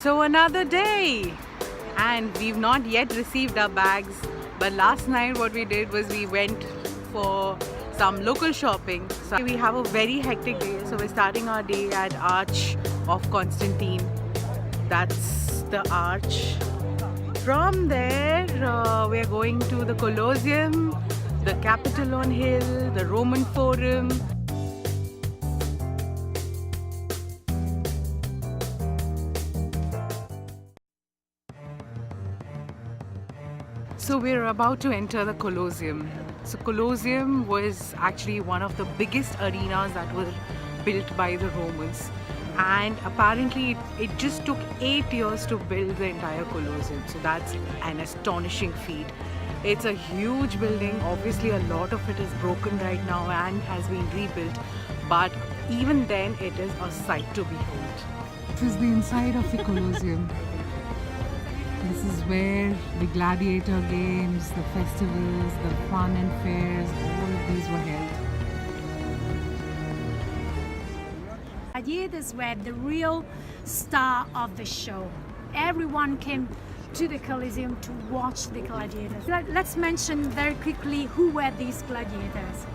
So another day, and we've not yet received our bags, but last night what we did was we went for some local shopping. So we have a very hectic day, so we're starting our day at Arch of Constantine. That's the arch. From there we're going to the Colosseum, the Palatine Hill, the Roman Forum. So we're about to enter the Colosseum. So Colosseum was actually one of the biggest arenas that were built by the Romans, and apparently it just took 8 years to build the entire Colosseum. So that's an astonishing feat. It's a huge building. Obviously a lot of it is broken right now and has been rebuilt, but even then it is a sight to behold. This is the inside of the Colosseum. This is where the gladiator games, the festivals, the fun and fairs, all of these were held. Gladiators were the real star of the show. Everyone came to the Colosseum to watch the gladiators. Let's mention very quickly who were these gladiators.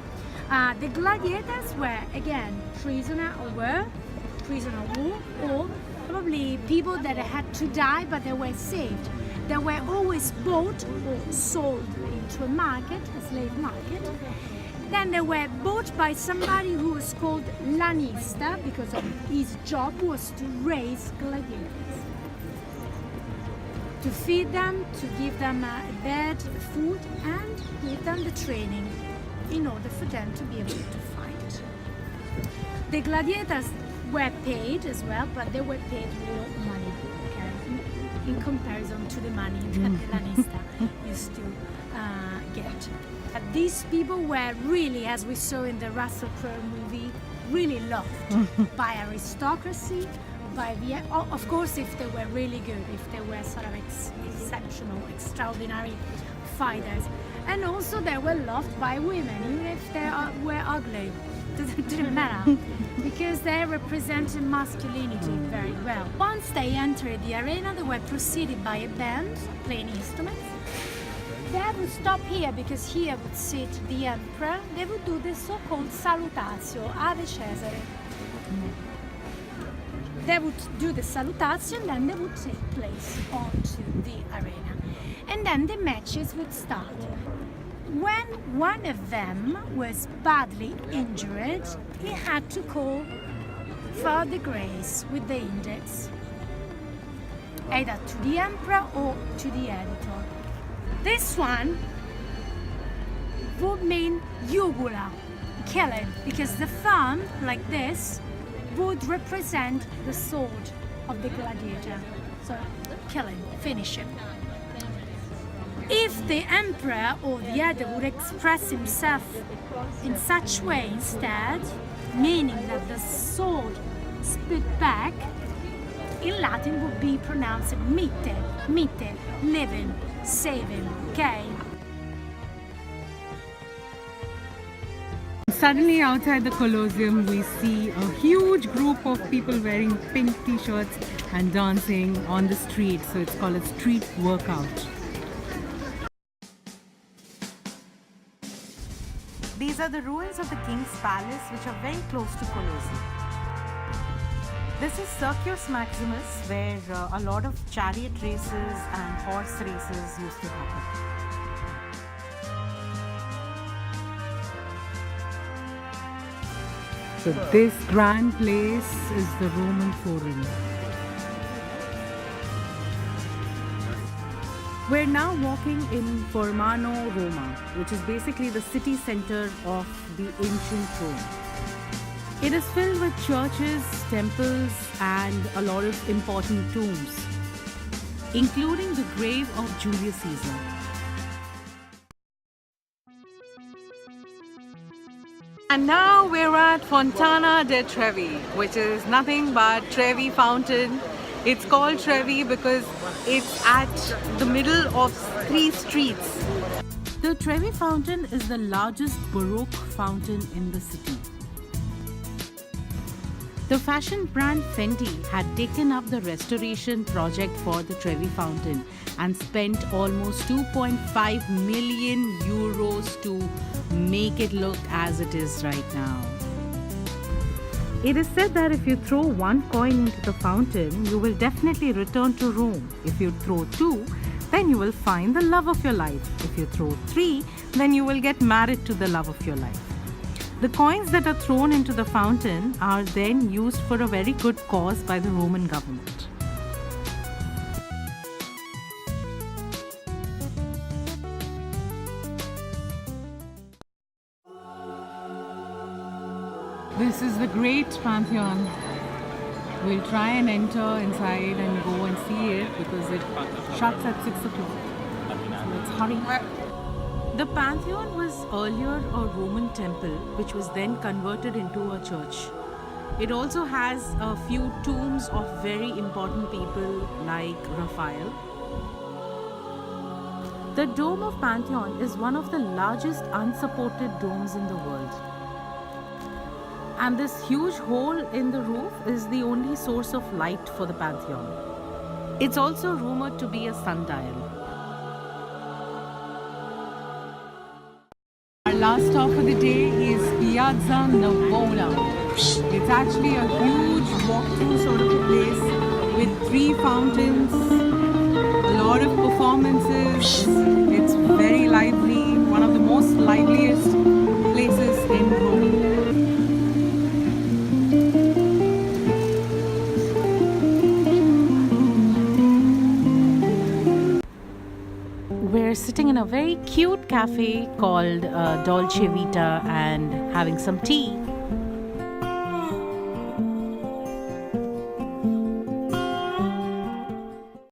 The gladiators were, again, prisoners or probably people that had to die but they were saved. They were always bought or sold into a market, a slave market. Then they were bought by somebody who was called lanista because of his job was to raise gladiators. To feed them, to give them a bed, food, and give them the training in order for them to be able to fight. The gladiators were paid as well, but they were paid real money, okay, in comparison to the money that the lanista used to get. These people were really, as we saw in the Russell Crowe movie, really loved by aristocracy, by the, of course, if they were really good, if they were sort of exceptional, extraordinary fighters, and also they were loved by women, even if they were ugly. Didn't matter, because they represented masculinity very well. Once they entered the arena, they were preceded by a band playing instruments. They would stop here because here would sit the emperor. They would do the so-called salutatio, Ave Caesare. They would do the salutatio and then they would take place onto the arena. And then the matches would start. When one of them was badly injured, he had to call for the grace with the index, either to the emperor or to the editor. This one would mean jugula, killing, because the thumb, like this, would represent the sword of the gladiator. So, killing, finish him. If the emperor or the editor would express himself in such way instead, meaning that the sword spit back, in Latin would be pronounced mite, living, saving, okay? Suddenly outside the Colosseum we see a huge group of people wearing pink t-shirts and dancing on the street. So it's called a street workout. These are the ruins of the King's Palace, which are very close to Colosseum. This is Circus Maximus, where a lot of chariot races and horse races used to happen. So this grand place is the Roman Forum. We're now walking in Formano, Roma, which is basically the city center of the ancient Rome. It is filled with churches, temples, and a lot of important tombs, including the grave of Julius Caesar. And now we're at Fontana de Trevi, which is nothing but Trevi Fountain. It's called Trevi because it's at the middle of 3 streets. The Trevi Fountain is the largest Baroque fountain in the city. The fashion brand Fendi had taken up the restoration project for the Trevi Fountain and spent almost 2.5 million euros to make it look as it is right now. It is said that if you throw one coin into the fountain, you will definitely return to Rome. If you throw two, then you will find the love of your life. If you throw three, then you will get married to the love of your life. The coins that are thrown into the fountain are then used for a very good cause by the Roman government. This is the great Pantheon. We'll try and enter inside and go and see it because it shuts at 6 o'clock. So let's hurry. The Pantheon was earlier a Roman temple which was then converted into a church. It also has a few tombs of very important people like Raphael. The dome of Pantheon is one of the largest unsupported domes in the world. And this huge hole in the roof is the only source of light for the Pantheon. It's also rumored to be a sundial. Our last stop for the day is Piazza Navona. It's actually a huge walk-through sort of a place with 3 fountains, a lot of performances. It's very lively, one of the most liveliest places in Rome. We're sitting in a very cute cafe called Dolce Vita and having some tea.